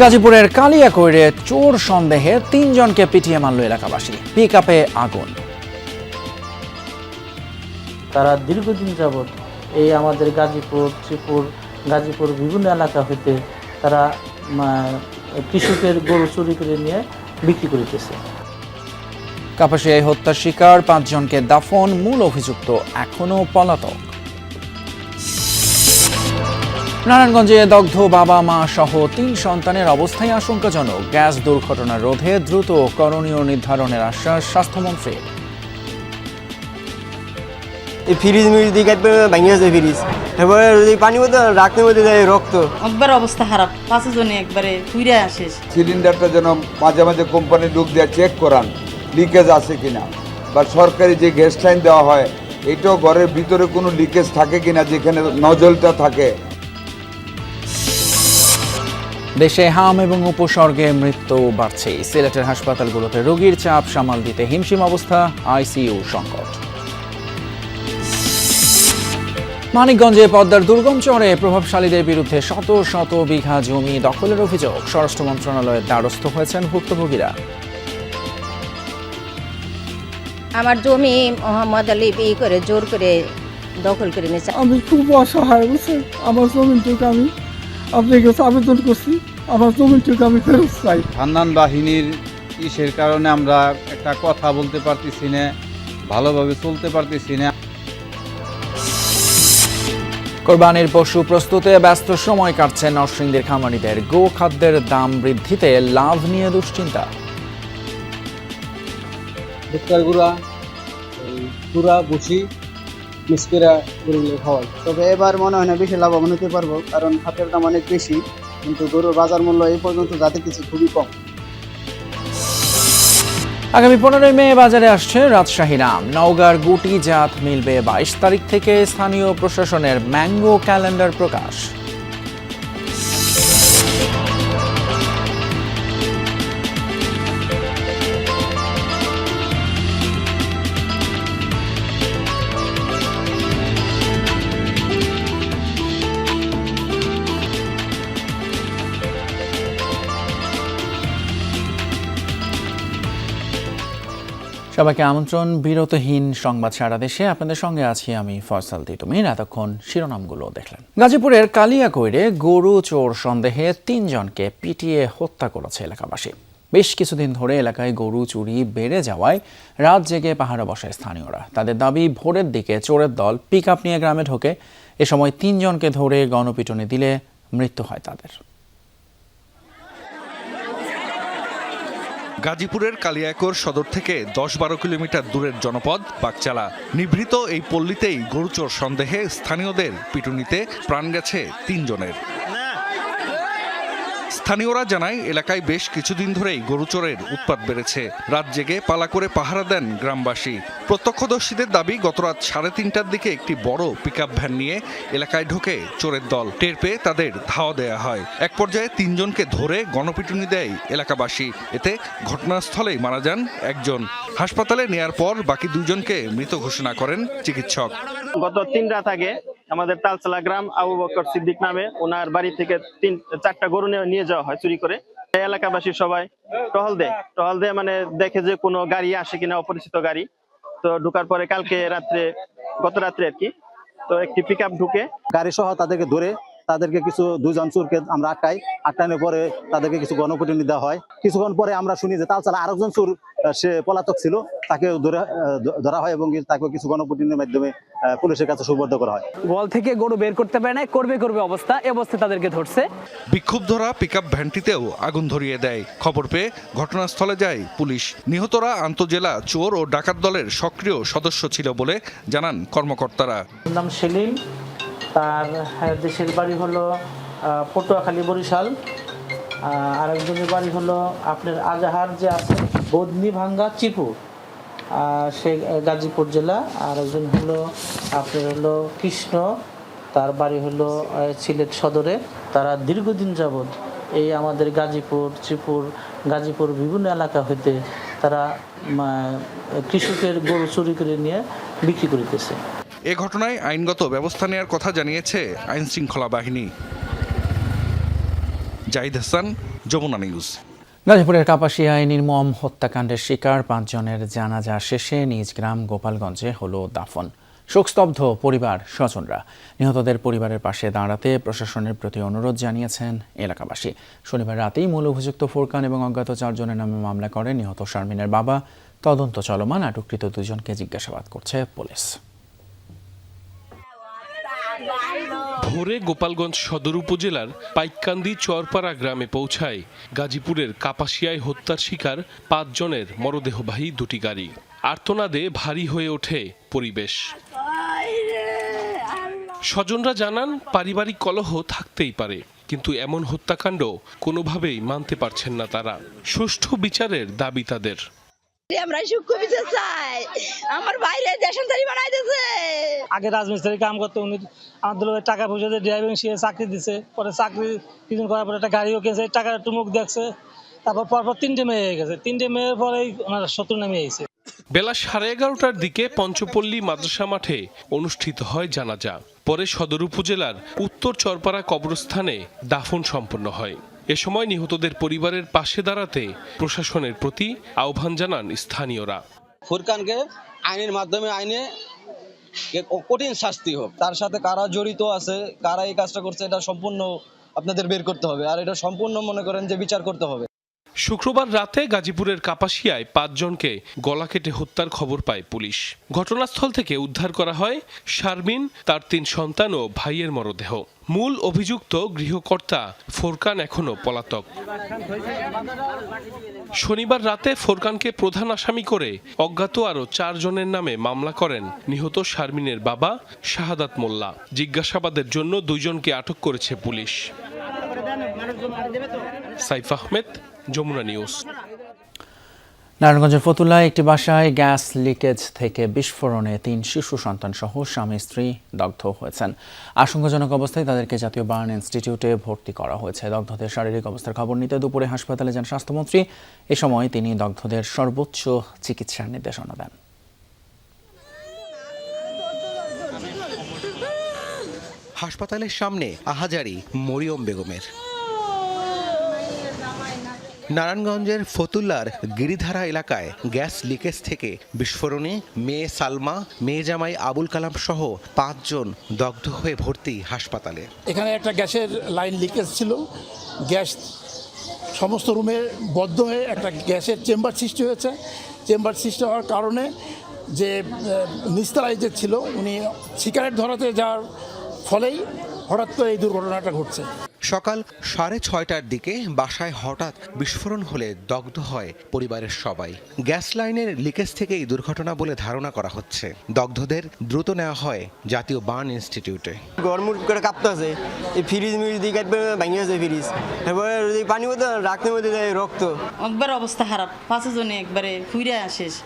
গাজীপুরের কালিয়াকৈরে চোর সন্দেহে ৩ জনকে পিটিয়ে মারল এলাকাবাসী। পিকআপে আগুন। তারা দীর্ঘদিন যাবৎ এই আমাদের গাজীপুর বিভিন্ন এলাকা হইতে তারা কৃষকের গরু চুরি করে নিয়ে বিক্রি করিতেছে। কাপাসিয়ায় হত্যার শিকার ৫ জনকে দাফন, মূল অভিযুক্ত এখনো পলাতক। নারায়ণগঞ্জে দগ্ধ বাবা মা সহ ৩ সন্তানের অবস্থায় আশঙ্কাজনক। গ্যাস দুর্ঘটনা রোধে দ্রুত করণীয় নির্ধারণের আশ্বাস স্বাস্থ্যমন্ত্রীর। ফ্রিজ ভাঙিয়েছে ফ্রিজ, এবারে পানি মধ্যে রাখতে মধ্যে রক্ত, একবার অবস্থা খারাপ, ৫ জনে একবারে পুইরা আসে। সিলিন্ডারটা যেন মাঝে মাঝে কোম্পানির লোক দিয়ে চেক করান লিকেজ আছে কিনা, বা সরকারি যে গ্যাস লাইন দেওয়া হয় এটাও ঘরের ভিতরে কোনো লিকেজ থাকে কিনা, যেখানে নজলটা থাকে। দেশে হাম এবং উপসর্গে মৃত্যু বাড়ছে। সিলেটের হাসপাতালগুলোতে রোগীর চাপ সামাল দিতে হিমশিম অবস্থা, আইসিইউ সংকট। মানিকগঞ্জে পদ্মার দুর্গম চরে প্রভাবশালীদের বিরুদ্ধে শত শত বিঘা জমি দখলের অভিযোগ। স্বরাষ্ট্র মন্ত্রণালয়ের দ্বারস্থ হয়েছেন ভুক্তভোগীরা। আমার জমি মোহাম্মদ আলী বিয়ে করে জোর করে দখল করে নিয়েছে। আমি খুব অসহায়, বুঝছেন, আমার জমিটুকু আমি আপনার কাছে আবেদন করছি, আমার জমিটুকু আমি ফেরত চাই। হান্নান বাহিনীর ইসের কারণে আমরা একটা কথা বলতে পারতেছি না, ভালোভাবে চলতে পারতেছি না। কোরবানির পশু প্রস্তুতে ব্যস্ত সময় কাটছে নরসিংদীর খামারিদের। গো খাদ্যের দাম বৃদ্ধিতে লাভ নিয়ে দুশ্চিন্তা। তবে এবার মনে হয় না বেশি লাভবান হতে পারবো, কারণ খাদ্যের দাম অনেক বেশি, কিন্তু গরুর বাজার মূল্য এই পর্যন্ত যাতে কিছু খুবই কম। আগামী 15 মে বাজারে আসছে রাজশাহী আম। নওগাঁর গুটি জাত মিলবে 22 তারিখ থেকে। স্থানীয় প্রশাসনের ম্যাঙ্গো ক্যালেন্ডার প্রকাশ। সবাইকে আমন্ত্রণ বিরতহীন সংবাদ সারা দেশে। আপনাদের সঙ্গে আছি আমি ফয়সাল তিতুমির। এতক্ষণ শিরোনামগুলো দেখলেন। গাজীপুরের কালিয়াকৈরে গরু চোর সন্দেহে ৩ জনকে পিটিয়ে হত্যা করেছে এলাকাবাসী। বেশ কিছুদিন ধরে এলাকায় গরু চুরি বেড়ে যাওয়ায় রাত জেগে পাহারা বসায় স্থানীয়রা। তাদের দাবি, ভোরের দিকে চোরের দল পিকআপ নিয়ে গ্রামে ঢোকে। এ সময় ৩ জনকে ধরে গণপিটুনি দিলে মৃত্যু হয় তাদের। গাজীপুরের কালিয়াকৈর সদর থেকে ১০-১২ কিলোমিটার দূরের জনপদ বাগচালা। নিভৃত এই পল্লীতেই গরুচোর সন্দেহে স্থানীয়দের পিটুনিতে প্রাণ গেছে ৩ জনের। স্থানীয়রা জানায়, এলাকায় বেশ কিছুদিন ধরেই গরুচোরের উৎপাত বেড়েছে। রাত জেগে পালা করে পাহারা দেন গ্রামবাসী। প্রত্যক্ষদর্শীদের দাবি, গতরাত 3:30টার দিকে একটি বড় পিকআপ ভ্যান নিয়ে এলাকায় ঢোকে চোরের দল। টের পেয়ে তাদের ধাওয়া দেয়া হয়। এক পর্যায়ে ৩ জনকে ধরে গণপিটুনি দেয় এলাকাবাসী। এতে ঘটনাস্থলেই মারা যান একজন। হাসপাতালে নেয়ার পর বাকি 2 জনকে মৃত ঘোষণা করেন চিকিৎসক। গত 3 রাত আগে আমাদের তালতলা গ্রাম আবু বকর সিদ্দিক নামে ওনার বাড়ি থেকে 4টা গরু নিয়ে যাওয়া হয় চুরি করে। এলাকাবাসী সবাই টহল দেয় মানে দেখে যে কোনো গাড়ি আসে কিনা, অপরিচিত গাড়ি। তো ঢোকার পরে গত রাত্রে আর কি, তো একটি পিকআপ ঢুকে গাড়ি সহ তাদেরকে ধরে তাদেরকে কিছু 2 জন চোরকে আমরা আটকানোর পরে তাদেরকে কিছু গণপিটুনি দেওয়া হয়। কিছুক্ষণ পরে আমরা শুনি যে তালতলা আরেকজন চোর, সে পলাতক ছিল, তাকে ধরা হয় এবং তাকে কিছু গণপিটুনির মাধ্যমে পুলিশের কাছে সুপর্দ করা হয়। গোয়াল থেকে গরু বের করতে পারে না, করবে অবস্থা, এই অবস্থায় তাদেরকে ধরছে। বিক্ষুব্ধরা পিকআপ ভ্যানটিতেও আগুন ধরিয়ে দেয়। খবর পেয়ে ঘটনাস্থলে যায় পুলিশ। নিহতরা আন্তজেলা চোর ও ডাকাত দলের সক্রিয় সদস্য ছিল বলে জানান কর্মকর্তারা। নাম সেলিম, তার দেশের বাড়ি হলো পটুয়াখালী বরিশাল। আরেকজনের বাড়ি হলো আপনার আজাহার যে আছে বদনি ভাঙ্গা চিপুর, সে গাজীপুর জেলা। আর একজন হলো আপনার হলো কৃষ্ণ, তার বাড়ি হলো সিলেট সদরে। তারা দীর্ঘদিন যাবৎ এই আমাদের গাজীপুর বিভিন্ন এলাকা হইতে তারা কৃষকের গরু চুরি করে নিয়ে বিক্রি করিতেছে। এ ঘটনায় আইনগত ব্যবস্থা নেওয়ার কথা জানিয়েছে আইনশৃঙ্খলা বাহিনী। জাহিদ হাসান, যমুনা নিউজ। গাজীপুরের কাপাসিয়ায় নির্মম হত্যাকাণ্ডের শিকার 5 জনের জানাজা শেষে নিজ গ্রাম গোপালগঞ্জে হলো দাফন। শোকস্তব্ধ পরিবার স্বজনরা। নিহতদের পরিবারের পাশে দাঁড়াতে প্রশাসনের প্রতি অনুরোধ জানিয়েছেন এলাকাবাসী। শনিবার রাতেই মূল অভিযুক্ত ফোরকান এবং অজ্ঞাত 4 জনের নামে মামলা করে নিহত শারমিনের বাবা। তদন্ত চলমান, আটককৃত 2 জনকে জিজ্ঞাসাবাদ করছে পুলিশ। ভোরে গোপালগঞ্জ সদর উপজেলার পাইককান্দি চরপাড়া গ্রামে পৌঁছায় গাজীপুরের কাপাসিয়ায় হত্যার শিকার 5 জনের মরদেহবাহী 2টি গাড়ি। আর্তনাদে ভারী হয়ে ওঠে পরিবেশ। স্বজনরা জানান, পারিবারিক কলহ থাকতেই পারে, কিন্তু এমন হত্যাকাণ্ড কোনোভাবেই মানতে পারছেন না তারা। সুষ্ঠু বিচারের দাবি তাদের। আমরা সূক্ষ্ম বিচার চাই। আমার বাইরে দেশান্তরি বানাই দিয়েছে। আগে রাজমিস্ত্রি কাম করতে, উনি আমাদের টাকা পয়সা দিয়ে ড্রাইভিং শিখে চাকরি দিছে। পরে চাকরি কিছুদিন করার পরে একটা গাড়িও কিনছে, টাকা টুমুক দেখছে। তারপর পরপর 3টে মেয়ে হয়ে গেছে। 3টে মেয়ের পরেই ওনার শত্রু নামে আইছে। বেলা 11:30টার দিকে পঞ্চপল্লী মাদ্রাসা মাঠে অনুষ্ঠিত হয় জানাজা। পরে সদর উপজেলার উত্তর চরপাড়া কবরস্থানে দাফন সম্পন্ন হয়। এ সময় নিহতদের পরিবারের পাশে দাঁড়াতে প্রশাসনের প্রতি আহ্বান জানান স্থানীয়রা। ফুরকানকে আইনের মাধ্যমে কঠিন শাস্তি হোক। তার সাথে কারা জড়িত আছে, কারা এই কাজটা করছে, এটা সম্পূর্ণ আপনাদের বের করতে হবে। আর এটা সম্পূর্ণ মনে করেন যে বিচার করতে হবে। শুক্রবার রাতে গাজীপুরের কাপাসিয়ায় 5 জনকে গলা কেটে হত্যার খবর পায় পুলিশ। ঘটনাস্থল থেকে উদ্ধার করা হয় শারমিন, তার 3 সন্তান ও ভাইয়ের মরদেহ। মূল অভিযুক্ত গৃহকর্তা ফোরকান এখনও পলাতক। শনিবার রাতে ফোরকানকে প্রধান আসামি করে অজ্ঞাত আরও 4 জনের নামে মামলা করেন নিহত শারমিনের বাবা শাহাদাত মোল্লা। জিজ্ঞাসাবাদের জন্য 2 জনকে আটক করেছে পুলিশ। সাইফ আহমেদ, যমুনা নিউজ। নারায়ণগঞ্জের ফতুল্লায় একটি বাসায় গ্যাস লিকেজ থেকে বিস্ফোরণে 3 শিশু সন্তান সহ স্বামী স্ত্রী দগ্ধ হয়েছেন। আশঙ্কাজনক অবস্থায় তাদেরকে জাতীয় বার্ন ইনস্টিটিউটে ভর্তি করা হয়েছে। দগ্ধদের শারীরিক অবস্থার খবর নিতে দুপুরে হাসপাতালে যান স্বাস্থ্যমন্ত্রী। এ সময় তিনি দগ্ধদের সর্বোচ্চ চিকিৎসার নির্দেশনা দেন। হাসপাতালের সামনে আহাজারি মরিয়ম বেগমের। নারায়ণগঞ্জের ফতুল্লার গিরিধারা এলাকায় গ্যাস লিকেজ থেকে বিস্ফোরণে মেয়ে সালমা, মেয়ে জামাই আবুল কালাম সহ 5 জন দগ্ধ হয়ে ভর্তি হাসপাতালে। এখানে একটা গ্যাসের লাইন লিকেজ ছিল। গ্যাস সমস্ত রুমে বদ্ধ হয়ে একটা গ্যাসের চেম্বার সৃষ্টি হয়েছে। চেম্বার সৃষ্টি হওয়ার কারণে যে নিস্তারায় যে ছিল, উনি সিগারেট ধরাতে যাওয়ার ফলেই হঠাৎ করে এই দুর্ঘটনাটা ঘটছে। সকাল 6:30টার দিকে বাসায় হঠাৎ বিস্ফোরণ হলে দগ্ধ হয় পরিবারের সবাই। গ্যাস লাইনের লিকেজ থেকে এই দুর্ঘটনা বলে ধারণা করা হচ্ছে। দগ্ধদের দ্রুত নেওয়া হয় জাতীয় বার্ন ইনস্টিটিউটে। গরমুট করে কাঁপতেছে, এই ফ্রিজ মিজ দিয়ে কাটবে ভেঙে গেছে ফ্রিজ। এবার পানি মধ্যে রাখতে মধ্যে যায় রক্ত। একবার অবস্থা খারাপ, 5 জনে একবারে ফুইরা শেষ।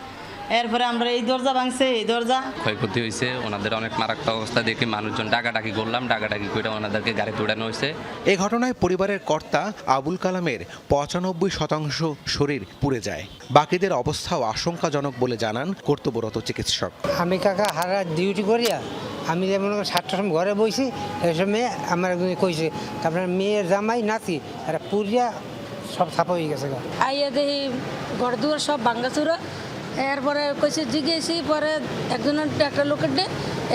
এরপরে আমরা এই দরজা ভাঙছে, এই দরজা ক্ষয়ক্ষতি হয়েছে। ওনাদের অনেক মারাত্মক অবস্থা দেখে মানুষজন ডাকাডাকি করলাম, ডাকাডাকি করে ওনাদেরকে গাড়িতে উঠানো হয়েছে। এই ঘটনায় পরিবারের কর্তা আবুল কালামের 95% শরীর পুড়ে যায়। বাকিদের অবস্থাও আশঙ্কাজনক বলে জানান কর্তব্যরত চিকিৎসক। আমি কাকা হারা ডিউটি করিয়া আমি যেমন 7টার সময় ঘরে বইছি, এই সময় আমার একজন কইছে আপনার মেয়ের জামাই নাতি এরা পুরিয়া সব ছাপা হয়ে গেছে। আইয়া দেখি ঘর দুয়ার সব ভাঙ্গাচুরা। এরপরে কইছে জিজ্ঞেসি, পরে একটা লোকের ডে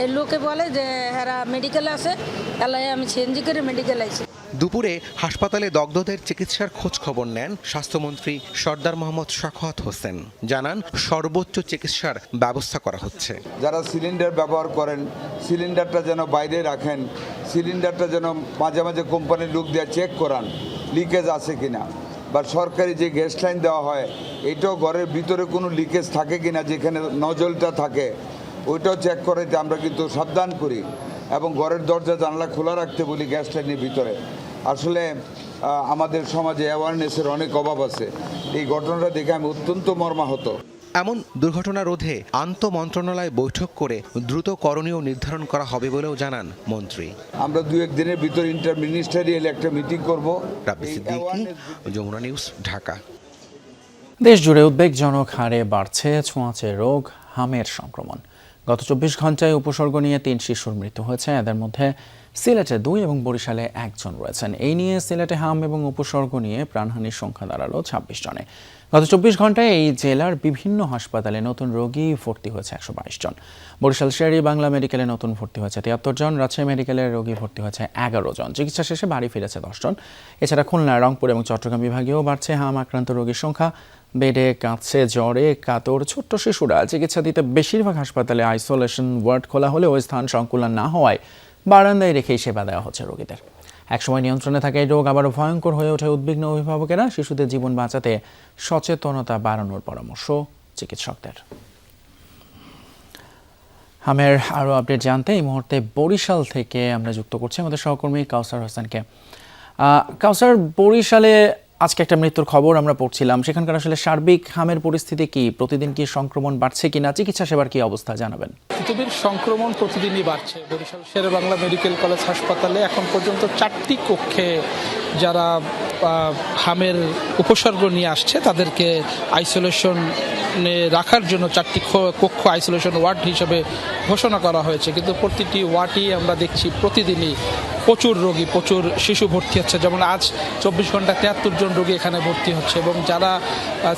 এই লোকে বলে যে এরা মেডিকেলে আছে। এলাই আমি সিএনজি করে মেডিকেল আইছি। দুপুরে হাসপাতালে দগ্ধদের চিকিৎসার খোঁজ খবর নেন স্বাস্থ্যমন্ত্রী সর্দার মোহাম্মদ শাখাওয়াত হোসেন। জানান সর্বোচ্চ চিকিৎসার ব্যবস্থা করা হচ্ছে। যারা সিলিন্ডার ব্যবহার করেন, সিলিন্ডারটা যেন বাইরে রাখেন, সিলিন্ডারটা যেন মাঝে মাঝে কোম্পানির লোক দিয়ে চেক করান লিকেজ আছে কিনা, বা সরকারি যে গ্যাস লাইন দেওয়া হয় এটাও ঘরের ভিতরে কোনো লিকেজ থাকে কিনা, যেখানে নজলটা থাকে ওইটাও চেক করাইতে আমরা কিন্তু সাবধান করি এবং ঘরের দরজা জানলা খোলা রাখতে বলি গ্যাস লাইনের ভিতরে। আসলে আমাদের সমাজে অ্যাওয়ারনেসের অনেক অভাব আছে। এই ঘটনাটা দেখে আমি অত্যন্ত মর্মাহত। এমন দুর্ঘটনা রোধে আন্তঃমন্ত্রণালয় বৈঠক করে দ্রুত করণীয় নির্ধারণ করা হবে বলেও জানান মন্ত্রী। আমরা 2-1 দিনের ভিতর ইন্টার মিনিস্টারিয়াল একটা মিটিং করব। রাব্বি সিদ্দিকী, যমুনা নিউজ, ঢাকা। দেশ জুড়ে উদ্বেগজনক হারে বাড়ছে ছোঁয়াচে রোগ হামের সংক্রমণ। গত 24 ঘন্টায় উপসর্গ নিয়ে 3 শিশুর মৃত্যু হয়েছে। এদের মধ্যে সিলেটে 2 এবং বরিশালে 1 জন রয়েছেন। এই নিয়ে সিলেটে হাম এবং উপসর্গ নিয়ে প্রাণহানির সংখ্যা দাঁড়ালো 26 জনে। গত 24 ঘন্টায় এই জেলার বিভিন্ন হাসপাতালে নতুন রোগী ভর্তি হয়েছে 122 জন। বরিশাল শের-ই বাংলা মেডিকেলে নতুন ভর্তি হয়েছে 73 জন। রাজশাহী মেডিকেলের রোগী ভর্তি হয়েছে 11 জন। চিকিৎসা শেষে বাড়ি ফিরেছে 10 জন। এছাড়া খুলনা, রংপুর এবং চট্টগ্রাম বিভাগেও বাড়ছে হাম আক্রান্ত রোগীর সংখ্যা। বেডে কাঁদছে, জ্বরে কাতর ছোট্ট শিশুরা। চিকিৎসা দিতে বেশিরভাগ হাসপাতালে আইসোলেশন ওয়ার্ড খোলা হলেও স্থান সংকুলান না হওয়ায় বারান্দায় রেখেই সেবা দেওয়া হচ্ছে রোগীদের। একসময় নিয়ন্ত্রণে থাকা এই রোগ আবারও ভয়ঙ্কর হয়ে ওঠে উদ্বিগ্ন অভিভাবকেরা। শিশুদের জীবন বাঁচাতে সচেতনতা বাড়ানোর পরামর্শ চিকিৎসকদের। হামের আরও আপডেট জানতে এই মুহূর্তে বরিশাল থেকে আমরা যুক্ত করছি আমাদের সহকর্মী কাউসার হোসেনকে। কাউসার, বরিশালে আজকে একটা মৃত্যুর খবর আমরা পড়ছিলাম, সেখানকার আসলে সার্বিক হামের পরিস্থিতি কি? প্রতিদিন কি সংক্রমণ বাড়ছে কিনা? চিকিৎসা সেবার কি অবস্থা জানাবেন? পৃথিবীর সংক্রমণ প্রতিদিনই বাড়ছে। বরিশাল শের বাংলা মেডিকেল কলেজ হাসপাতালে এখন পর্যন্ত 4টি কক্ষে যারা হামের উপসর্গ নিয়ে আসছে তাদেরকে আইসোলেশনে রাখার জন্য 4টি কক্ষ আইসোলেশন ওয়ার্ড হিসেবে ঘোষণা করা হয়েছে। কিন্তু প্রতিটি ওয়ার্ডই আমরা দেখছি প্রতিদিনই প্রচুর রোগী, প্রচুর শিশু ভর্তি হচ্ছে। যেমন আজ 24 ঘন্টা 73 জন রোগী এখানে ভর্তি হচ্ছে এবং যারা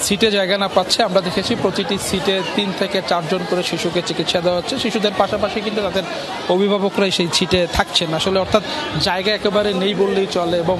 সিটে জায়গা না পাচ্ছে আমরা দেখেছি প্রতিটি সিটে 3 থেকে 4 জন করে শিশুকে চিকিৎসা দেওয়া হচ্ছে। শিশুদের পাশাপাশি কিন্তু তাদের অভিভাবকরাই সেই সিটে থাকছেন আসলে, অর্থাৎ জায়গা একেবারে নেই বললেই চলে। এবং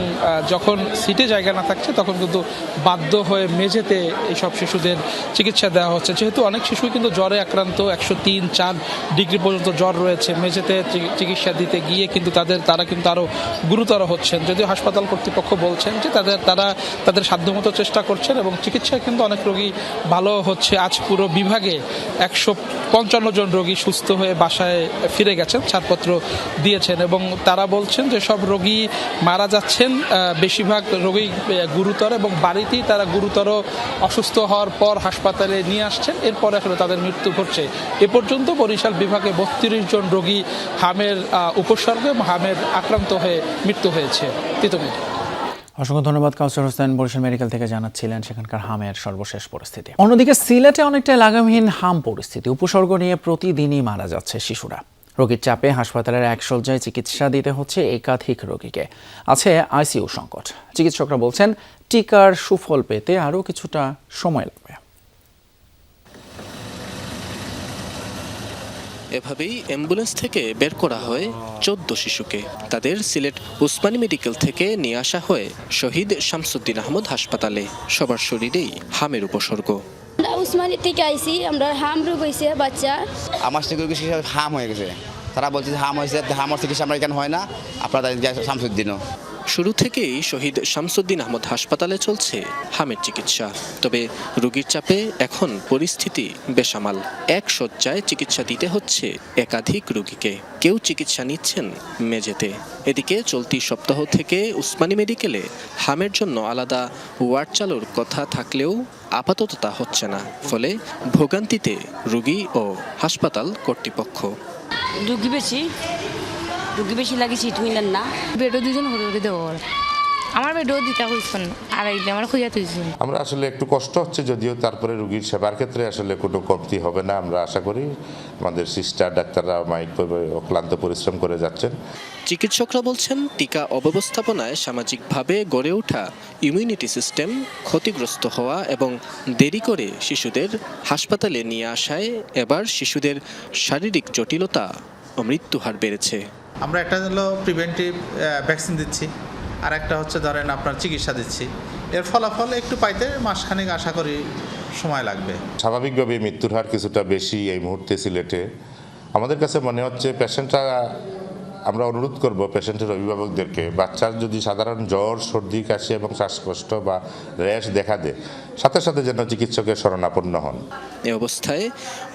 যখন সিটে জায়গা না থাকছে তখন কিন্তু বাধ্য হয়ে মেঝেতে এইসব শিশুদের চিকিৎসা দেওয়া হচ্ছে। যেহেতু অনেক শিশু কিন্তু জ্বরে আক্রান্ত, 103-4 ডিগ্রি পর্যন্ত জ্বর রয়েছে, মেঝেতে চিকিৎসা দিতে গিয়ে কিন্তু তারা কিন্তু আরও গুরুতর হচ্ছেন। যদিও হাসপাতাল কর্তৃপক্ষ বলছেন যে তারা তাদের সাধ্যমতো চেষ্টা করছেন এবং চিকিৎসায় কিন্তু অনেক রোগী ভালো হচ্ছে। আজ পুরো বিভাগে 155 জন রোগী সুস্থ হয়ে বাসায় ফিরে গেছেন, ছাড়পত্র দিয়েছেন এবং তারা বলছেন যে সব রোগী মারা যাচ্ছেন, বেশিরভাগ রোগী গুরুতর এবং বাড়িতেই তারা গুরুতর অসুস্থ হওয়ার পর হাসপাতালে নিয়ে আসছেন, এরপরে আসলে তাদের মৃত্যু ঘটছে। এ পর্যন্ত বরিশাল বিভাগে 32 জন রোগী হামের উপসর্গ এবং হামের আক্রান্ত হয়ে মৃত্যু হয়েছে। অসংখ্য ধন্যবাদ কাউসার হোসেন, বরিশাল মেডিকেল থেকে জানাচ্ছিলেন সেখানকার হামের সর্বশেষ পরিস্থিতি। অন্যদিকে সিলেটে অনেকটা লাগামহীন হাম পরিস্থিতি। উপসর্গ নিয়ে প্রতিদিনই মারা যাচ্ছে শিশুরা। রোগীর চাপে হাসপাতালের এক শয্যায় চিকিৎসা দিতে হচ্ছে একাধিক রোগীকে। আছে আইসিইউ সংকট। চিকিৎসকরা বলছেন টিকার সুফল পেতে আরও কিছুটা সময় লাগবে। এভাবেই অ্যাম্বুলেন্স থেকে বের করা হয় 14 শিশুকে। তাদের সিলেট উসমানী মেডিকেল থেকে নিয়ে আসা হয় শহীদ শামসুদ্দিন আহমদ হাসপাতালে। সবার শরীরেই হামের উপসর্গ। উসমানী থেকে আইসি, আমরা হাম রোগ হয়েছে বাচ্চা। আমার চিকিৎসা হাম হয়ে গেছে, তারা বলছে হাম হয়েছে, হামের চিকিৎসা আমরা এখানে হয় না, আপনারা শামসুদ্দিনও। শুরু থেকেই শহীদ শামসুদ্দিন আহমদ হাসপাতালে চলছে হামের চিকিৎসা। তবে রোগীর চাপে এখন পরিস্থিতি বেসামাল। এক শয্যায় চিকিৎসা দিতে হচ্ছে একাধিক রোগীকে। কেউ চিকিৎসা নিচ্ছেন মেঝেতে। এদিকে চলতি সপ্তাহ থেকে উসমানী মেডিকেলে হামের জন্য আলাদা ওয়ার্ড চালুর কথা থাকলেও আপাতত তা হচ্ছে না। ফলে ভোগান্তিতে রোগী ও হাসপাতাল কর্তৃপক্ষ। রুগী বেশি লাগে সিট মিলেন না, বেডও 2 জন করে দেবো। আমার বেডও দিতে হয়েছেন আর আমার খুঁজে তুলছেন। আমরা আসলে একটু কষ্ট হচ্ছে যদিও, তারপরে রুগীর সেবার ক্ষেত্রে আসলে কোনো কমতি হবে না আমরা আশা করি। আমাদের সিস্টার ডাক্তাররা মাইকভাবে অক্লান্ত পরিশ্রম করে যাচ্ছেন। চিকিৎসকরা বলছেন টিকা অব্যবস্থাপনায় সামাজিকভাবে গড়ে ওঠা ইমিউনিটি সিস্টেম ক্ষতিগ্রস্ত হওয়া এবং দেরি করে শিশুদের হাসপাতালে নিয়ে আসায় এবার শিশুদের শারীরিক জটিলতা ও মৃত্যুহার বেড়েছে। আমরা একটা হলো প্রিভেন্টিভ ভ্যাকসিন দিচ্ছি, আর একটা হচ্ছে ধরেন আপনার চিকিৎসা দিচ্ছি। এর ফলাফল একটু পাইতে মাসখানেক আশা করি সময় লাগবে। স্বাভাবিকভাবে মৃত্যুর হার কিছুটা বেশি এই মুহূর্তে সিলেটে। আমাদের কাছে মনে হচ্ছে পেশেন্টরা, আমরা অনুরোধ করব পেশেন্টের অভিভাবকদেরকে, বাচ্চার যদি সাধারণ জ্বর, সর্দি, কাশি এবং শ্বাসকষ্ট বা র্যাশ দেখা দেয়, সাথে সাথে যেন চিকিৎসকের শরণাপন্ন হন। এ অবস্থায়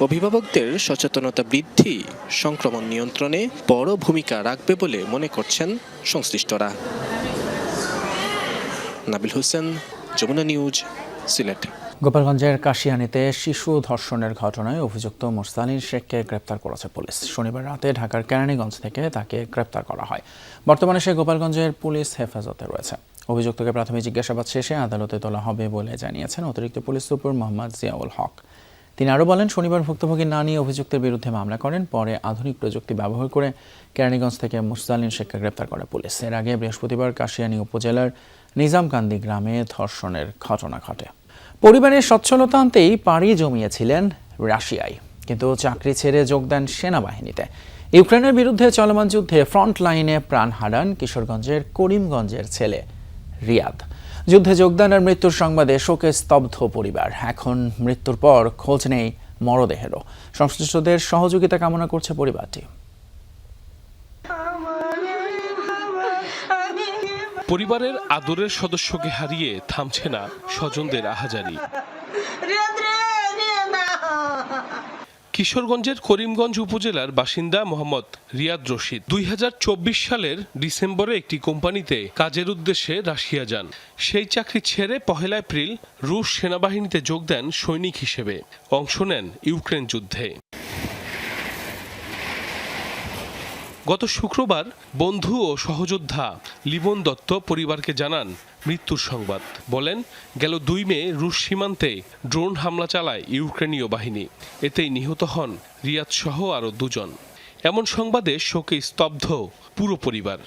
অভিভাবকদের সচেতনতা বৃদ্ধি সংক্রমণ নিয়ন্ত্রণে বড় ভূমিকা রাখবে বলে মনে করছেন সংশ্লিষ্টরা। নাবিল হোসেন, যমুনা নিউজ, সিলেট। গোপালগঞ্জের কাশিয়ানীতে শিশু ধর্ষণের ঘটনায় অভিযুক্ত মোরসালিন শেখকে গ্রেপ্তার করেছে পুলিশ। শনিবার রাতে ঢাকার কেরানীগঞ্জ থেকে তাকে গ্রেপ্তার করা হয়। বর্তমানে সে গোপালগঞ্জের পুলিশ হেফাজতে রয়েছে। অভিযুক্তকে প্রাথমিক জিজ্ঞাসাবাদ শেষে আদালতে তোলা হবে বলে জানিয়েছেন অতিরিক্ত পুলিশ সুপার মোহাম্মদ জিয়াউল হক। তিনি আরও বলেন, শনিবার ভুক্তভোগী না নিয়ে অভিযুক্তের বিরুদ্ধে মামলা করেন। পরে আধুনিক প্রযুক্তি ব্যবহার করে কেরানীগঞ্জ থেকে মুরসালিন শেখকে গ্রেপ্তার করে পুলিশ। এর আগে বৃহস্পতিবার কাশিয়ানী উপজেলার নিজামকান্দি গ্রামে ধর্ষণের ঘটনা ঘটে। পরিবারের সচ্ছলতা আনতেই পাড়ি জমিয়েছিলেন রাশিয়ায়, কিন্তু চাকরি ছেড়ে যোগ দেন সেনাবাহিনীতে। ইউক্রেনের বিরুদ্ধে চলমান যুদ্ধে ফ্রন্ট লাইনে প্রাণ হারান কিশোরগঞ্জের করিমগঞ্জের ছেলে রিয়াদ। যুদ্ধে যোগদান আর মৃত্যুর সংবাদে শোকে স্তব্ধ পরিবার। এখন মৃত্যুর পর খোঁজ নেই মরদেহেরও। সংশ্লিষ্টদের সহযোগিতা কামনা করছে পরিবারটি। পরিবারের আদরের সদস্যকে হারিয়ে থামছে না স্বজনদের আহাজারি। কিশোরগঞ্জের করিমগঞ্জ উপজেলার বাসিন্দা মোহাম্মদ রিয়াদ রশিদ 2024 সালের ডিসেম্বরে একটি কোম্পানিতে কাজের উদ্দেশ্যে রাশিয়া যান। সেই চাকরি ছেড়ে 1 এপ্রিল রুশ সেনাবাহিনীতে যোগ দেন সৈনিক হিসেবে। অংশ নেন ইউক্রেন যুদ্ধে। গত শুক্রবার বন্ধু ও সহযোদ্ধা লিমন দত্ত পরিবারকে জানান মৃত্যুর সংবাদ। বলেন, গেল 2 মে রুশ সীমান্তে ড্রোন হামলা চালায় ইউক্রেনীয় বাহিনী। এতেই নিহত হন রিয়াদ সহ আরও 2 জন। এমন সংবাদে শোকে স্তব্ধ পুরো পরিবার।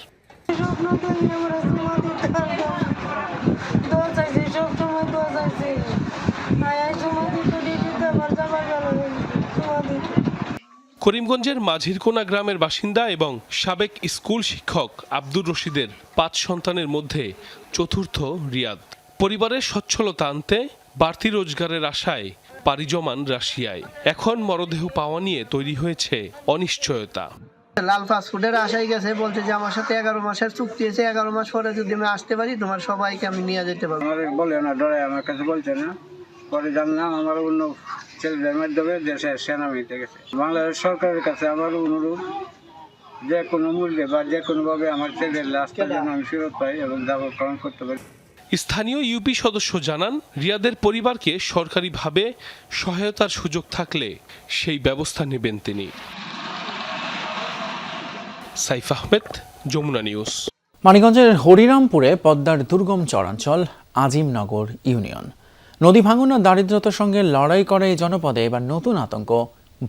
করিমগঞ্জের মাঝিরকোনা গ্রামের বাসিন্দা এবং সাবেক স্কুল শিক্ষক আব্দুর রশিদের 5 সন্তানের মধ্যে চতুর্থ রিয়াদ। পরিবারের সচ্ছলতা আনতে বাড়তি রোজগারের আশায় পাড়ি জমান রাশিয়ায়। এখন মরদেহ পাওয়া নিয়ে তৈরি হয়েছে অনিশ্চয়তা। লাল পাসপোর্টের আশায় গেছে, বলছে যে আমার সাথে 11 মাসের চুক্তি আছে, 11 মাস পরে যদি আমি আসতে পারি তোমার সবাইকে আমি নিয়ে যেতে পারবো। বলে না, ডরে আমার কাছে বলছে না। পরে জানলাম আমার অন্য ছেলেদের মাধ্যমে দেশের সেনাবাহিনীতে গেছে। বাংলাদেশ সরকারের কাছে আমার অনুরোধ, যে কোনো মূল্যে বা যে কোনোভাবে আমার ছেলের লাশটা যেন আমি ফেরত পাই এবং দাবি পালন করতে পারি। স্থানীয় ইউপি সদস্য জানান, রিয়াদের পরিবারকে সরকারিভাবে সহায়তার সুযোগ থাকলে সেই ব্যবস্থা নেবেন তিনি। সাইফ আহমেদ, যমুনা নিউজ। মানিকগঞ্জের হরিরামপুরে পদ্মার দুর্গম চরাঞ্চল আজিমনগর ইউনিয়ন। নদী ভাঙন ও দারিদ্রতার সঙ্গে লড়াই করে এই জনপদে এবার নতুন আতঙ্ক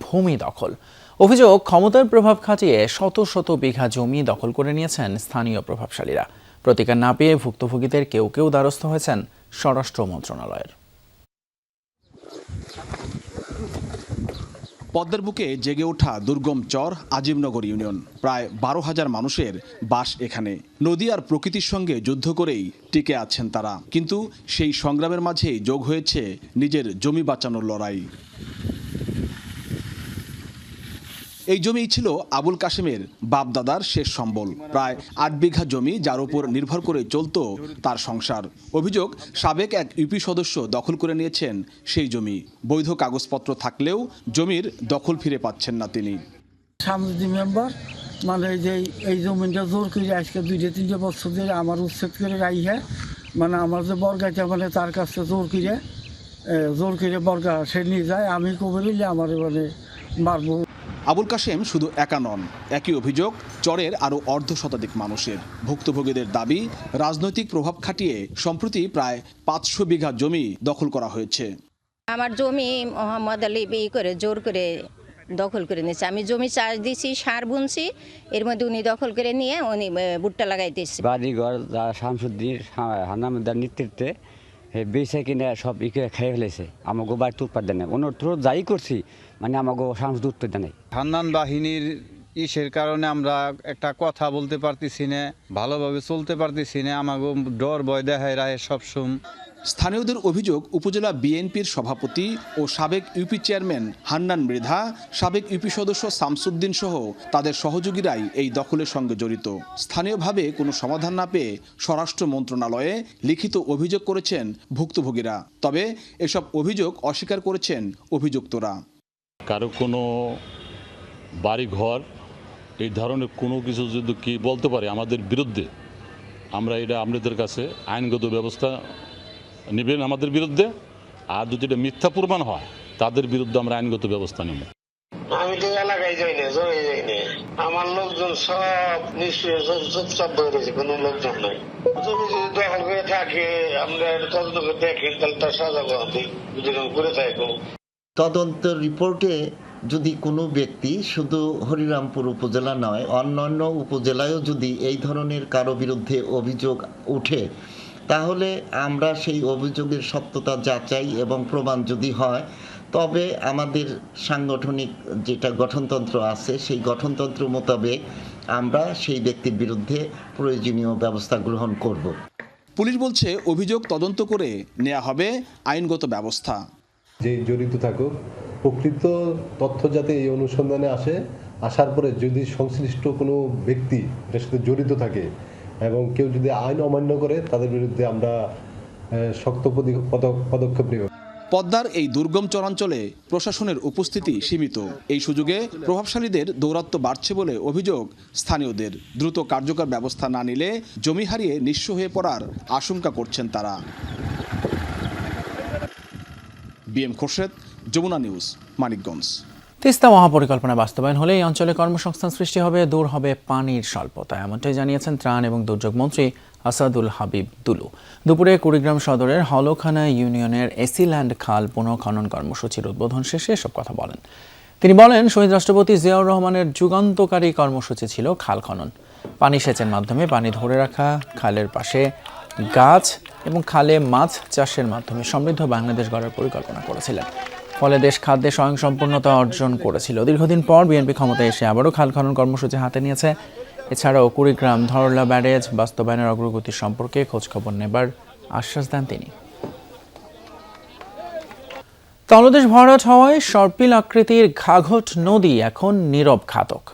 ভূমি দখল। অভিযোগ, ক্ষমতার প্রভাব খাটিয়ে শত শত বিঘা জমি দখল করে নিয়েছেন স্থানীয় প্রভাবশালীরা। প্রতিকার না পেয়ে ভুক্তভোগীদের কেউ কেউ দ্বারস্থ হয়েছেন স্বরাষ্ট্র মন্ত্রণালয়ের। পদ্মার বুকে জেগে ওঠা দুর্গম চর আজিমনগর ইউনিয়ন। প্রায় 12,000 মানুষের বাস এখানে। নদী আর প্রকৃতির সঙ্গে যুদ্ধ করেই টিকে আছেন তারা, কিন্তু সেই সংগ্রামের মাঝেই যোগ হয়েছে নিজের জমি বাঁচানোর লড়াই। এই জমিই ছিল আবুল কাশেমের বাপদাদার শেষ সম্বল। প্রায় 8 বিঘা জমি, যার উপর নির্ভর করে চলত তার সংসার। অভিযোগ, সাবেক এক ইউপি সদস্য দখল করে নিয়েছেন সেই জমি। বৈধ কাগজপত্র থাকলেও জমির দখল ফিরে পাচ্ছেন না তিনি। সামনে মেম্বার মানে যে এই জমিটা জোর করে আজকে 2-3 বছর ধরে আমার উচ্ছেদ করে রাইহে, মানে আমার যে বর্গাটা মানে তার কাছে জোর করে বর্গা সে নিয়ে যায়। আমি কবে নিলে আমার মানে মারবো। আবুল কাশেম শুধু একা নন, একই অভিযোগ চরের আরও অর্ধশতাধিক মানুষের। ভুক্তভোগীদের দাবি, রাজনৈতিক প্রভাব খাটিয়ে সম্প্রতি প্রায় 500 বিঘা জমি দখল করা হয়েছে। আমার জমি মোহাম্মদ আলী করে জোর করে দখল করে নিয়েছে। আমি জমি চাষ দিছি, সার বুনছি, এর মধ্যে উনি দখল করে নিয়ে উনি ভুট্টা লাগাইতেছে। বাড়িঘর শামসুদ্দিন হান্নামদার নেতৃত্বে বেচে কিনে সব খেয়ে ফেলেছে। আমাকে বাড়িতে উৎপাদ দেয় না, অনুরোধ যাই করছি মানে আমাকে শামসুদ্দিন উত্তর দেয় নাই। হান্নান বাহিনীর ইসের কারণে আমরা একটা কথা বলতে পারতেছি না, ভালোভাবে চলতে পারতেছি না। আমাকে ডর ভয় দেখায় রায় সবসময়। স্থানীয়দের অভিযোগ, উপজেলা বিএনপির সভাপতি ও সাবেক ইউপি চেয়ারম্যান হান্নান মৃধা, সাবেক ইউপি সদস্য শামসুদ্দিন সহ তাদের সহযোগীরাই এই দখলের সঙ্গে জড়িত। স্থানীয়ভাবে কোনো সমাধান না পেয়ে স্বরাষ্ট্র মন্ত্রণালয়ে লিখিত অভিযোগ করেছেন ভুক্তভোগীরা। তবে এসব অভিযোগ অস্বীকার করেছেন অভিযুক্তরা। কারো কোনো বাড়িঘর এই ধরনের কোনো কিছু যদি কি বলতে পারে আমাদের বিরুদ্ধে, আমরা এটা আপনাদের কাছে আইনগত ব্যবস্থা নেবেন আমাদের বিরুদ্ধে। আর যদি এটা মিথ্যা প্রমাণ হয় তাদের বিরুদ্ধে আমরা আইনগত ব্যবস্থা নেব। আমি তো এলাকায় যাই না, জমি যাই না, আমার লোকজন সব নিশ্চয়ই চুপচাপ হয়ে রয়েছে, কোনো লোকজন নাই। জমি যদি দখল করে থাকে, আমরা তদন্ত করে দেখি, তাহলে তার সাজা করে থাকবো। তদন্ত রিপোর্টে যদি কোনো ব্যক্তি শুধু হরিরামপুর উপজেলা নয় অন্যান্য উপজেলায়ও যদি এই ধরনের কারো বিরুদ্ধে অভিযোগ ওঠে, তাহলে আমরা সেই অভিযোগের সত্যতা যাচাই এবং প্রমাণ যদি হয়, তবে আমাদের সাংগঠনিক যেটা গঠনতন্ত্র আছে সেই গঠনতন্ত্র মোতাবেক আমরা সেই ব্যক্তির বিরুদ্ধে প্রয়োজনীয় ব্যবস্থা গ্রহণ করব। পুলিশ বলছে অভিযোগ তদন্ত করে নেওয়া হবে আইনগত ব্যবস্থা। যে জড়িত থাকুক, প্রকৃত তথ্য যাতে এই অনুসন্ধানে আসার পরে যদি সংশ্লিষ্ট কোনো ব্যক্তি এটার সাথে জড়িত থাকে এবং কেউ যদি আইন অমান্য করে, তাদের বিরুদ্ধে আমরা শক্ত পদক্ষেপ নেব। পদ্মার এই দুর্গম চরাঞ্চলে প্রশাসনের উপস্থিতি সীমিত। এই সুযোগে প্রভাবশালীদের দৌরাত্ম্য বাড়ছে বলে অভিযোগ স্থানীয়দের। দ্রুত কার্যকর ব্যবস্থা না নিলে জমি হারিয়ে নিঃস্ব হয়ে পড়ার আশঙ্কা করছেন তারা। BM Khorshed, Jamuna news, Manikganj. তিস্তা মহাপরিকল্পনা বাস্তবায়ন হলে এই অঞ্চলে কর্মসংস্থান সৃষ্টি হবে, দূর হবে পানির স্বল্পতা, এমনটাই জানিয়েছেন ত্রাণ এবং দুর্যোগ মন্ত্রী আসাদুল হাবিব দুলু। দুপুরে কুড়িগ্রাম সদরের হলখানা ইউনিয়নের এসিল্যান্ড খাল পুনঃখনন কর্মসূচির উদ্বোধন শেষে এসব কথা বলেন। তিনি বলেন, শহীদ রাষ্ট্রপতি জিয়াউর রহমানের যুগান্তকারী কর্মসূচি ছিল খাল খনন। পানি সেচের মাধ্যমে পানি ধরে রাখা, খালের পাশে গাছ এবং খালে মাছ চাষের মাধ্যমে সমৃদ্ধ বাংলাদেশ গড়ার পরিকল্পনা করেছিলেন। ফলে দেশ খাদ্যে স্বয়ংসম্পূর্ণতা অর্জন করেছিল। দীর্ঘদিন পর বিএনপি ক্ষমতায় এসে আবারও খাল খনন কর্মসূচি হাতে নিয়েছে। এছাড়াও কুড়িগ্রাম ধরলা ব্যারেজ বাস্তবায়নের অগ্রগতি সম্পর্কে খোঁজখবর নেবার আশ্বাস দেন তিনি। তলদেশ ভরাট হওয়ায় সর্পিল আকৃতির ঘাঘট নদী এখন নীরব ঘাতক।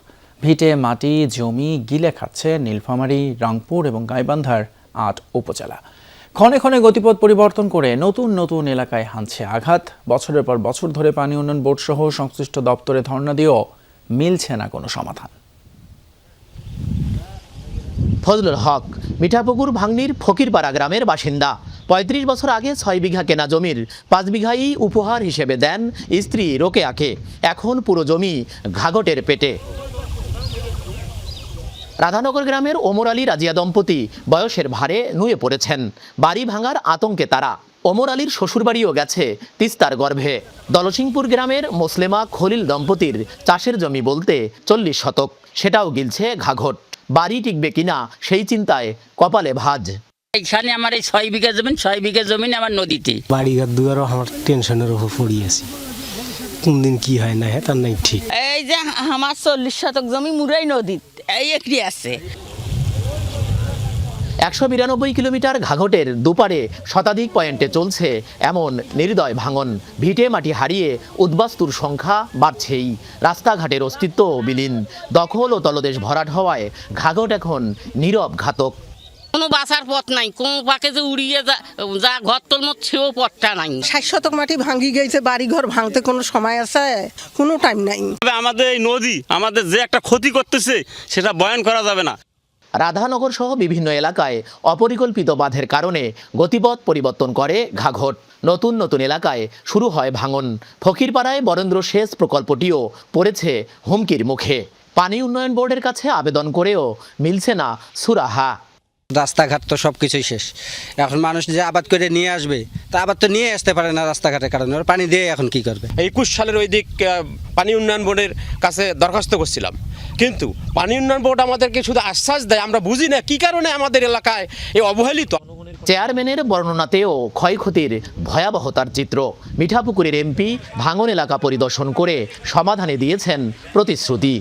ভিটে মাটি জমি গিলে খাচ্ছে নীলফামারী, রংপুর এবং গাইবান্ধার ৮ উপজেলা। ক্ষণে ক্ষণে গতিপথ পরিবর্তন করে নতুন নতুন এলাকায় হানছে আঘাত। বছরের পর বছর ধরে পানি উন্নয়ন বোর্ড সহ সংশ্লিষ্ট দপ্তরে ধর্ণা দিয়েও মিলছে না কোনো সমাধান। ফজলুল হক মিঠাপুকুর ভাঙনির ফকিরপাড়া গ্রামের বাসিন্দা। ৩৫ বছর আগে ৬ বিঘা কেনা জমির ৫ বিঘাই উপহার হিসেবে দেন স্ত্রী রোকেয়াকে। এখন পুরো জমি ঘাঘটের পেটে। রাধানগর গ্রামের ওমর আলী রাজিয়া দম্পতি বয়সের ভারে নুয়ে পড়েছেন। বাড়ি ভাঙার আতঙ্কে তারা। ওমর আলীর শ্বশুরবাড়িও গেছে তিস্তার গর্ভে। দলসিংপুর গ্রামের মোসলেমা খলিল দম্পতির চাষের জমি বলতে ৪০ শতক, সেটাও গিলছে ঘাঘট। বাড়ি টিকবে কিনা সেই চিন্তায় কপালে ভাঁজ। এখানে আমার এই ৬ বিঘা জমিন আমার নদীতে। বাড়িঘর দুয়ারও আমার টেনশনের উপর পড়ে আছি, কোন দিন কি হয় না হয় তার নাই ঠিক। এই যে আমার ৪০ শতক জমি মুরাই নদীতে এই একটি আছে। ১৯২ কিলোমিটার ঘাঘটের দুপারে শতাধিক পয়েন্টে চলছে এমন নির্দয় ভাঙন। ভিটে মাটি হারিয়ে উদ্বাস্তুর সংখ্যা বাড়ছেই। রাস্তাঘাটের অস্তিত্ব বিলীন। দখল ও তলদেশ ভরাট হওয়ায় ঘাঘট এখন নীরব ঘাতক। কোনো বাঁচার পথ নাই, কোন পাকে যে উড়িয়ে যা ঘর তোলমত সেও পথটা নাই। ৬০ শতক মাটি ভাঙি গেছে, বাড়ি ঘর ভাঙতে কোনো সময় আছে? কোনো টাইম নাই। আমাদের এই নদী আমাদের যে একটা ক্ষতি করতেছে সেটা বয়ান করা যাবে না। রাধানগর সহ বিভিন্ন এলাকায় অপরিকল্পিত বাঁধের কারণে গতিপথ পরিবর্তন করে ঘাঘট। নতুন নতুন এলাকায় শুরু হয় ভাঙন। ফকিরপাড়ায় বরেন্দ্র সেচ প্রকল্পটিও পড়েছে হুমকির মুখে। পানি উন্নয়ন বোর্ডের কাছে আবেদন করেও মিলছে না সুরাহা। রাস্তাঘাট তো সব কিছুই শেষ। এখন মানুষ যে আবাদ করে নিয়ে আসবে, তা আবাদ তো নিয়ে আসতে পারে না রাস্তাঘাটের কারণে। পানি দিয়ে এখন কি করবে? ২১ সালের ওই দিক পানি উন্নয়ন বোর্ডের কাছে দরখাস্ত করছিলাম, কিন্তু পানি উন্নয়ন বোর্ড আমাদেরকে শুধু আশ্বাস দেয়। আমরা বুঝি না কি কারণে আমাদের এলাকায় এই অবহেলিত। চেয়ারম্যানের বর্ণনাতেও ক্ষয়ক্ষতির ভয়াবহতার চিত্র। মিঠাপুকুরের এমপি ভাঙন এলাকা পরিদর্শন করে সমাধানে দিয়েছেন প্রতিশ্রুতি।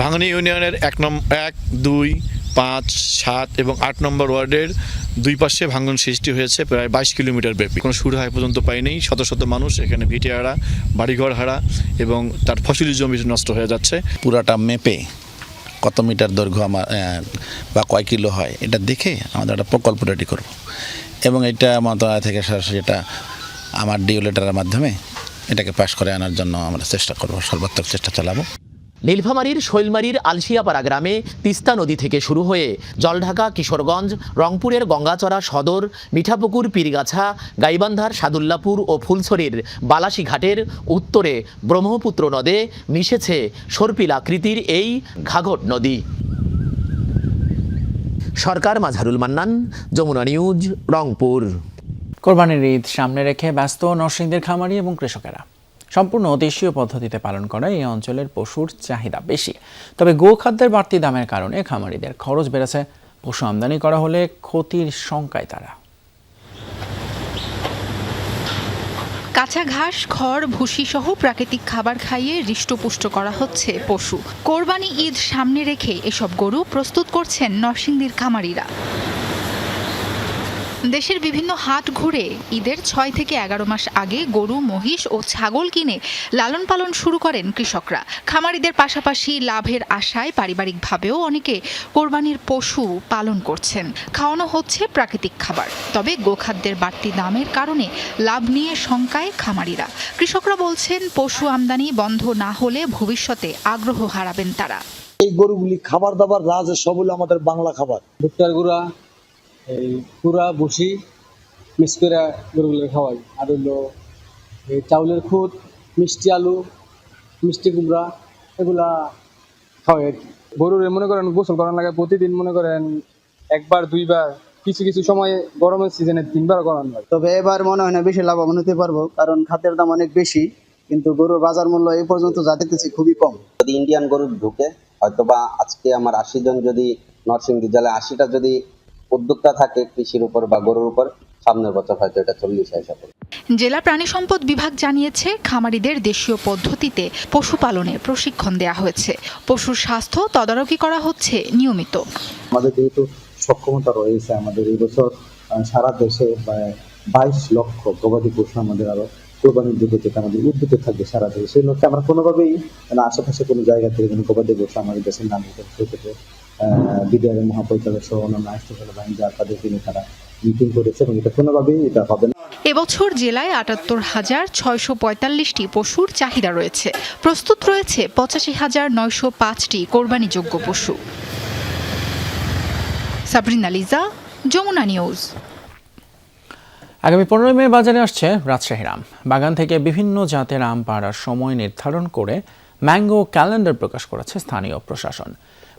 ভাঙনী ইউনিয়নের ১, ২, ৫, ৭ এবং ৮ নম্বর ওয়ার্ডের দুই পাশে ভাঙন সৃষ্টি হয়েছে প্রায় ২২ কিলোমিটার ব্যাপী। কোনো সুরাহা পর্যন্ত পাইনি। শত শত মানুষ এখানে ভিটে হারা, বাড়িঘর হারা এবং তার ফসলি জমি নষ্ট হয়ে যাচ্ছে। পুরাটা মেপে কত মিটার দৈর্ঘ্য আমার বা কয় কিলো হয় এটা দেখে আমাদের একটা প্রকল্প রেডি করব এবং এটা মন্ত্রণালয় থেকে সরাসরি এটা আমার ডিও লেটারের মাধ্যমে এটাকে পাস করে আনার জন্য আমরা চেষ্টা করব, সর্বাত্মক চেষ্টা চালাবো। নীলফামারীর শৈলমারীর আলশিয়াপাড়া গ্রামে তিস্তা নদী থেকে শুরু হয়ে জলঢাকা কিশোরগঞ্জ, রংপুরের গঙ্গাচড়া সদর, মিঠাপুকুর পীরগাছা, গাইবান্ধার সাদুল্লাপুর ও ফুলছড়ির বালাসীঘাটের উত্তরে ব্রহ্মপুত্র নদে মিশেছে সর্পিল আকৃতির এই ঘাঘট নদী। সরকার মাঝহারুল মান্নান, যমুনা নিউজ, রংপুর। কোরবানির ঈদ সামনে রেখে ব্যস্ত নরসিংদীর খামারি এবং কৃষকেরা। সম্পূর্ণ দেশীয় পদ্ধতিতে পালন করায় এই অঞ্চলের পশুর চাহিদা বেশি। তবে গোখাদ্যের বাড়তি দামের কারণে খামারিদের খরচ বেড়েছে। পশু আমদানি করা হলে ক্ষতির শঙ্কায় তারা। কাঁচা ঘাস, খড়, ভুসি সহ প্রাকৃতিক খাবার খাইয়ে হৃষ্টপুষ্ট করা হচ্ছে পশু। কোরবানি ঈদ সামনে রেখে এসব গরু প্রস্তুত করছেন নরসিংদীর খামারিরা। দেশের বিভিন্ন হাট ঘুরে ঈদের 6 থেকে 11 মাস আগে গরু, মহিষ ও ছাগল কিনে লালন পালন শুরু করেন কৃষকরা। খামারিদের পাশাপাশি লাভের আশায় পারিবারিকভাবেও অনেকে কোরবানির পশু পালন করছেন। খাওয়ানো হচ্ছে প্রাকৃতিক খাবার। তবে গোখাদ্যের বাড়তি দামের কারণে লাভ নিয়ে শঙ্কায় খামারিরা। কৃষকরা বলছেন, পশু আমদানি বন্ধ না হলে ভবিষ্যতে আগ্রহ হারাবেন তারা। এই গরুগুলি খাবার দাবার রাজে সব হলো আমাদের বাংলা খাবার। ভুট্টার গুঁড়া, এই পুরা বসি মিক্স করে গরুগুলো খাওয়াই। আর হইলো এই চাউলের খুদ, মিষ্টি আলু, মিষ্টি কুমড়া, এগুলা খাওয়াই আর কি। গরুর মনে করেন গোসল করার লাগে প্রতিদিন মনে করেন একবার দুইবার, কিছু কিছু সময় গরমের সিজনে 3বার করানো হয়। তবে এবার মনে হয় না বেশি লাভবান হতে পারবো, কারণ খাদ্যের দাম অনেক বেশি, কিন্তু গরুর বাজার মূল্য এই পর্যন্ত যা দেখতেছি খুবই কম। যদি ইন্ডিয়ান গরু ঢুকে, হয়তোবা আজকে আমার 80 জন যদি নরসিংদী জেলায় 80টা যদি উদ্যোক্তা থাকে কৃষির উপর বা গরুর উপর, সামনের বছর হয়তো এটা 40 আশা করি। জেলা প্রাণী সম্পদ বিভাগ জানিয়েছে, খামারিদের দেশীয় পদ্ধতিতে পশুপালনের প্রশিক্ষণ দেওয়া হয়েছে। পশুর স্বাস্থ্য তদারকি করা হচ্ছে নিয়মিত। আমাদের যেহেতু সক্ষমতা রয়েছে, আমাদের এই বছর সারা দেশে 22 লক্ষ গবাদি পশু আমাদের আরো কোরবানির দিকে যেটা আমাদের উদ্যোগে থাকবে সারা দেশে। সেই লক্ষ্যে আমরা কোনোভাবেই আশেপাশে কোনো জায়গা থেকে গবাদি পশু আমাদের দেশের নাম থেকে বিডিআরের মহাপরিচালক সহ অন্যান্য আইনশৃঙ্খলা বাহিনী যারা তাদেরকে নিয়ে তারা মিটিং করেছে, এবং এটা কোনোভাবেই এটা হবে না। এবছর জেলায় ৭৮,৬৪৫টি পশুর চাহিদা রয়েছে। প্রস্তুত রয়েছে ৮৫,৯০৫টি কোরবানিযোগ্য পশু। সাবরিনা লিজা, যমুনা নিউজ। আগামী 15 মে বাজারে আসছে রাজশাহীর আম। বাগান থেকে বিভিন্ন জাতের আম পাড়ার সময় নির্ধারণ করে ম্যাঙ্গো ক্যালেন্ডার প্রকাশ করেছে স্থানীয় প্রশাসন।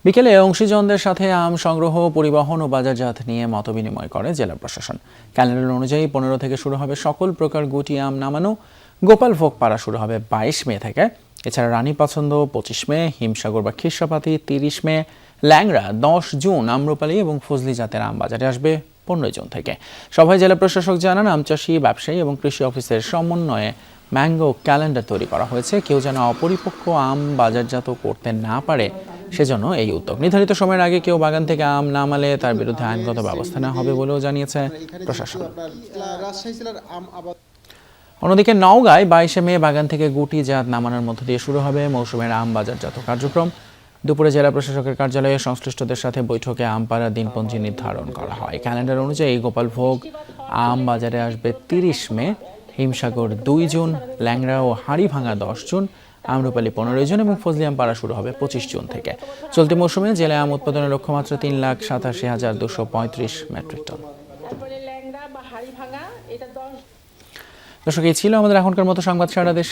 বিকেলে অংশীজনদের সাথে আম সংগ্রহ, পরিবহন ও বাজারজাত নিয়ে মতবিনিময় করে জেলা প্রশাসন। ক্যালেন্ডার অনুযায়ী 15 থেকে শুরু হবে সকল প্রকার গুটি আম নামানো। গোপালভোগ পাড়া শুরু হবে 22 মে থেকে। এছাড়া রানী পছন্দ 25 মে, হিমসাগর বা খিরসাপাতি 30 মে, ল্যাংড়া 10 জুন, আম্রপালি এবং ফজলি জাতের আম বাজারে আসবে 15 জুন থেকে। সভায় জেলা প্রশাসক জানান, আম চাষি, ব্যবসায়ী এবং কৃষি অফিসের সমন্বয়ে ম্যাঙ্গো ক্যালেন্ডার তৈরি করা হয়েছে। কেউ যেন অপরিপক্ক আম বাজারজাত করতে না পারে, সেজন্য এই উদ্যোগ। নির্ধারিত সময়ের আগে কেউ বাগান থেকে আম নামালে তার বিরুদ্ধে আইনগত ব্যবস্থা নেওয়া হবে বলেও জানিয়েছে প্রশাসন। অন্যদিকে নওগাঁয় 22 মে বাগান থেকে গুটি জাত নামানোর মধ্য দিয়ে শুরু হবে মৌসুমের আম বাজারজাত কার্যক্রম। দুপুরে জেলা প্রশাসকের কার্যালয়ে সংশ্লিষ্টদের সাথে বৈঠকে আম পাড়ার দিনপঞ্জি নির্ধারণ করা হয়। ক্যালেন্ডার অনুযায়ী গোপালভোগ আম বাজারে আসবে 30 মে, হিমসাগর 2 জুন, ল্যাংড়া ও হাড়িভাঙা 10 জুন, আম্রপালি 15 জুন এবং ফজলি আম পাড়া শুরু হবে 25 জুন থেকে। চলতি মৌসুমে জেলায় আম উৎপাদনের লক্ষ্যমাত্রা 3,87,235 মেট্রিক টন। দর্শক, এই ছিল আমাদের এখনকার মতো সংবাদ সারা দেশ।